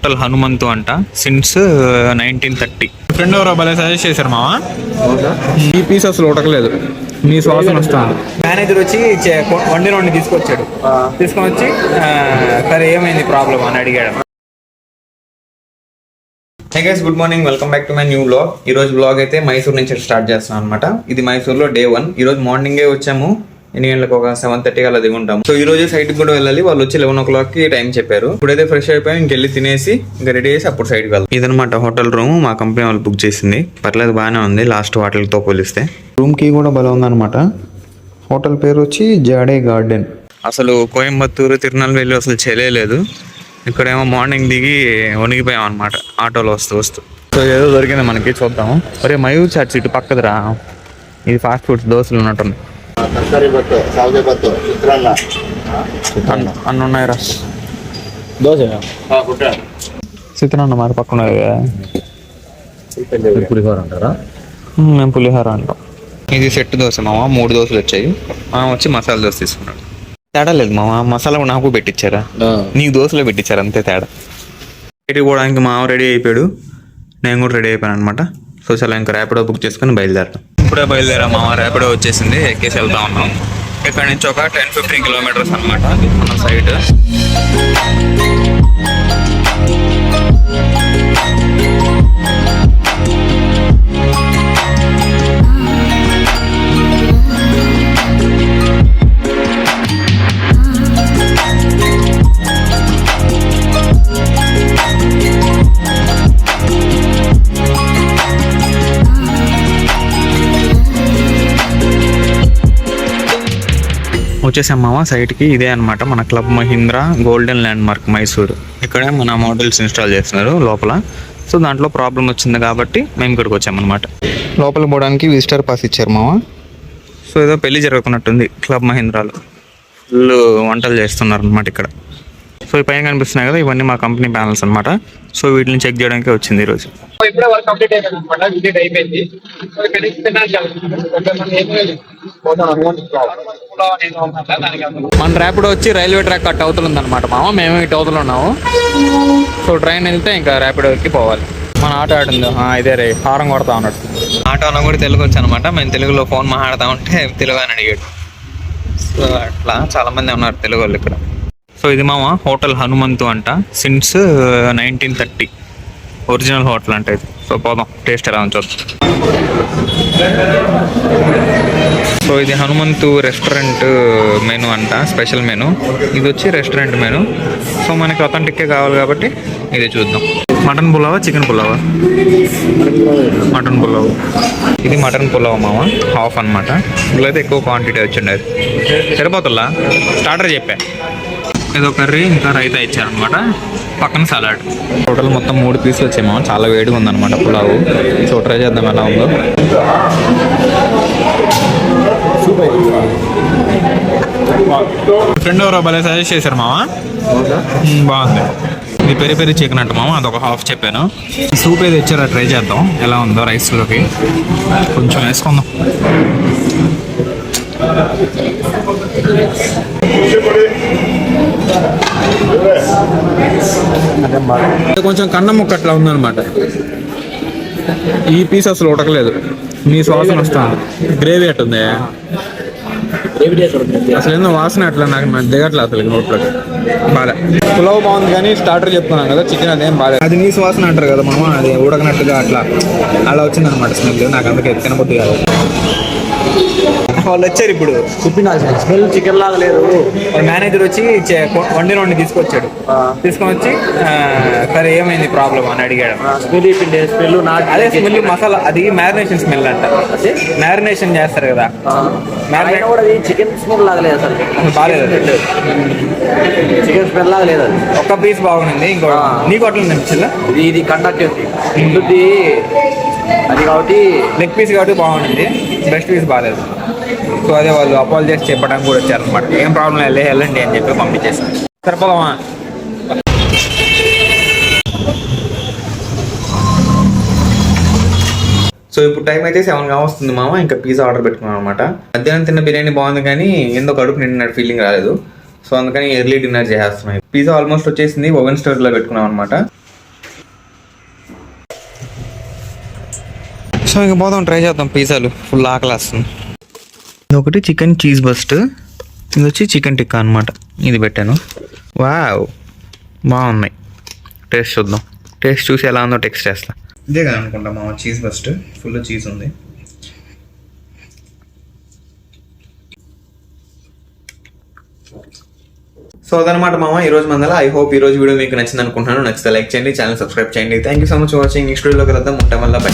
Hotel Hanumanthu అంట since 1930. Friend ఎవరో భలే సజెస్ట్ చేశారు మావా. ఈ పీస్ అసలు ఉడకలేదు, నీ శ్వాసన వస్తాను. మేనేజర్ వచ్చి వండిన తీసుకొచ్చాడు, తీసుకొని వచ్చి సరే ఏమైంది ప్రాబ్లం అని అడిగాడు. Hey guys, good morning, welcome back to my new vlog. ఈ రోజు వ్లాగ్ అయితే మైసూర్ నుంచి స్టార్ట్ చేస్తున్నాను అనమాట. ఇది మైసూర్లో డే 1. ఈ రోజు మార్నింగే వచ్చాము, ఎన్ని గంటలకు, ఒక 7:30 అలా దిగుంటాము. సో ఈ రోజు సైట్కి కూడా వెళ్ళాలి. వాళ్ళు వచ్చి 11 o'clockకి టైం చెప్పారు. ఇప్పుడైతే ఫ్రెష్ అయిపోయి ఇంకెళ్ళి తినేసి ఇంకా రెడీ చేసి అప్పుడు సైడ్కి వెళ్తాం. ఇదనమాట హోటల్ రూమ్, మా కంపెనీ వాళ్ళు బుక్ చేసింది. పర్లేదు, బాగానే ఉంది లాస్ట్ వాటితో పోలిస్తే. రూమ్ కి కూడా బలం ఉందన్నమాట. హోటల్ పేరు వచ్చి జాడే గార్డెన్. అసలు కోయంబత్తూరు తిరునల్వేలి అసలు చెలేదు. ఇక్కడేమో మార్నింగ్ దిగి వణిగిపోయాం అనమాట ఆటోలో వస్తూ. సో ఏదో దొరికింది మనకి, చూద్దాము. ఒరే మయూర్ చాట్స్ ఇటు పక్కదిరా, ఇది ఫాస్ట్ ఫుడ్స్, దోశలు ఉన్నట్టుంది. అన్న ఉన్నాయిరా, దోశ చిత్రాన్న మరి పక్కన పులిహోర అంటారా? మేము పులిహోర అంటాం. ఇది సెట్ దోశ మామ, 3 దోశలు వచ్చాయి. వచ్చి మసాలా దోశ తీసుకున్నాడు. తేడా లేదు మామ, మసాలా నాకు పెట్టించారా, నీకు దోశలో పెట్టించారు, అంతే తేడా. ఇటు పోవడానికి మామ రెడీ అయిపోయాడు, నేను కూడా రెడీ అయిపోయాను అనమాట. సో చాలా ఇంకా ర్యాపిడో బుక్ చేసుకుని బయలుదేరాం. ఇప్పుడే బయలుదేరా మామ, ర్యాపిడో వచ్చేసింది, ఎక్కేసి వెళ్తా ఉన్నాం. ఇక్కడ నుంచి ఒక 10-15 కిలోమీటర్స్ అనమాట మన సైడ్. వచ్చేసాం మామ సైట్కి. ఇదే అనమాట మన club Mahindra golden land mark Mysore. ఇక్కడే మన మోడల్స్ ఇన్స్టాల్ చేస్తున్నారు లోపల. సో దాంట్లో ప్రాబ్లం వచ్చింది కాబట్టి మేము ఇక్కడికి వచ్చామన్నమాట. లోపలికి పోవడానికి విజిటర్ పాస్ ఇచ్చారు మామ. సో ఏదో పెళ్లి జరుగుతున్నట్టుంది క్లబ్ మహీంద్రాలో, ఫుల్ వంటలు చేస్తున్నారు అనమాట ఇక్కడ. సో ఈ పైన కనిపిస్తున్నాయి కదా, ఇవన్నీ మా కంపెనీ ప్యానల్స్ అనమాట. సో వీటిని చెక్ చేయడానికి వచ్చింది ఈరోజు. ఇప్పుడే వర్క్ కంప్లీట్ అయిపోయింది అనమాట, విజిట్ అయిపోయింది. మన ర్యాపిడో వచ్చి రైల్వే ట్రాక్ కట్ అవుతుంది అనమాట మామ, మేము ఇటు అవతల ఉన్నాము. సో ట్రైన్ వెళ్తే ఇంకా ర్యాపిడోకి పోవాలి. మన ఆటో ఆడింది ఇదే రే, హారం కొడతా ఉన్నట్టు. ఆటో అన్న కూడా తెలుగు వచ్చి అనమాట. మేము తెలుగులో ఫోన్ మాట్లాడుతూ ఉంటే తెలుగు అని అడిగాడు. సో అట్లా చాలా మంది ఉన్నారు తెలుగు వాళ్ళు ఇక్కడ. సో ఇది మామ హోటల్ హనుమంతు అంట, సిన్స్ 1930 ఒరిజినల్ హోటల్ అంటే ఇది. సో పోదాం, టేస్ట్ ఎలా ఉంచు. సో ఇది హనుమంతు రెస్టారెంట్ మెనూ అంట, స్పెషల్ మెనూ. ఇది వచ్చి రెస్టారెంట్ మెనూ. సో మనకి అథెంటిక్కే కావాలి కాబట్టి ఇది చూద్దాం. మటన్ పులావా, చికెన్ పులావా? మటన్ పులావ్. ఇది మటన్ పులావ్ మామ, హాఫ్ అనమాట. ఇందులో అయితే ఎక్కువ క్వాంటిటీ వచ్చిండేది, సరిపోతుందా? స్టార్టర్ చెప్పా, ఏదో కర్రీ ఇంకా రైతా ఇచ్చారనమాట, పక్కన సలాడ్. టోటల్ మొత్తం 3 పీసులు వచ్చామో, చాలా వేడిగా ఉందన్నమాట పులావు. సో ట్రై చేద్దాం ఎలా ఉందో. ఫ్రెండ్ ఎవరో భలే సజెస్ట్ చేశారు మామ, బాగుంది. ఇది పెరి పెరి చికెన్ అంట మామ, అదొక హాఫ్ చెప్పాను. సూప్ ఏది ఇచ్చారో ట్రై చేద్దాం ఎలా ఉందో. రైస్లోకి కొంచెం వేసుకుందాం. కొంచెం కన్నం ముక్క అట్లా ఉందన్నమాట. ఈ పీస్ అసలు ఉడకలేదు, నీ శ్వాసన వస్తాను. గ్రేవీ అట్టుంది అసలు, ఏందో వాసన అట్లా నాకు దిగట్లేదు అసలు నోట్లోకి. బాగా పులావ్ బాగుంది, కానీ స్టార్టర్ చెప్తున్నాను కదా, చికెన్ అదేం బాగా. అది నీ శ్వాసన అంటారు కదా మామ, అది ఉడకనట్టుగా అలా వచ్చిందనమాట స్మెల్. నాకు అందుకే తినబుద్ధి కాదు. వాళ్ళు వచ్చారు ఇప్పుడు, స్మెల్ చికెన్ లాగా లేదు. మేనేజర్ వచ్చి వండిన తీసుకొచ్చాడు, తీసుకొని వచ్చి సరే ఏమైంది ప్రాబ్లం అని అడిగాడు. స్మెల్ అదే స్మెల్ మసాలా, అది మ్యారినేషన్ స్మెల్ అంట. మ్యారినేషన్ చేస్తారు కదా, చికెన్ స్మెల్ లాగా లేదు అసలు, బాగాలేదు. చికెన్ స్మెల్ లాగా లేదు. అది ఒక్క పీస్ బాగుంది, ఇంకో నీకు అట్లా అనిపించిందా? ఇది కండక్ట్ ఉంటుంది అది కాబట్టి, లెగ్ పీస్ కాబట్టి బాగుంటుంది, బెస్ట్ పీస్ బాగాలేదు. సో అదే వాళ్ళు అపాలజైజ్ చెప్పడానికి కూడా వచ్చారు అనమాట. ఏం ప్రాబ్లం లేదు, వెళ్ళండి అని చెప్పి పంపించేసాను. సరిపోదామా? సో ఇప్పుడు టైం అయితే 7 వస్తుంది మామ. ఇంకా పిజ్జా ఆర్డర్ పెట్టుకున్నాం అనమాట. మధ్యాహ్నం తిన్న బిర్యానీ బాగుంది, కానీ ఎందుకు కడుపు నిండినట్టు ఫీలింగ్ రాలేదు. సో అందుకని ఎర్లీ డిన్నర్ చేసేస్తున్నాం. పిజ్జా ఆల్మోస్ట్ వచ్చేసింది, ఓవెన్ స్టోర్లో పెట్టుకున్నాం అనమాట. సో ఇంక పోదాం, ట్రై చేద్దాం పిజ్జాలు. ఫుల్ ఆకలేస్తుంది. ఇది ఒకటి చికెన్ చీజ్ బస్ట్, ఇది వచ్చి చికెన్ టిక్కా అనమాట. ఇది పెట్టాను. వావ్, బాగున్నాయి. టేస్ట్ చూద్దాం. టేస్ట్ చూసి ఎలా ఉందో టెక్స్ట్ చేస్తా. ఇదే కదా అనుకుంటా మా చీజ్ బస్ట్, ఫుల్ చీజ్ ఉంది. సో అదనమాట మామ ఈరోజు మందల. ఐ హోప్ ఈ రోజు వీడియో మీకు నచ్చింది అనుకుంటున్నాను. నచ్చితే లైక్ చేయండి, ఛానల్ సబ్స్క్రైబ్ చేయండి. Thank you so much for watching. Next వీడియోలో కలుద్దాం. ఉంటాం వల్ల బై.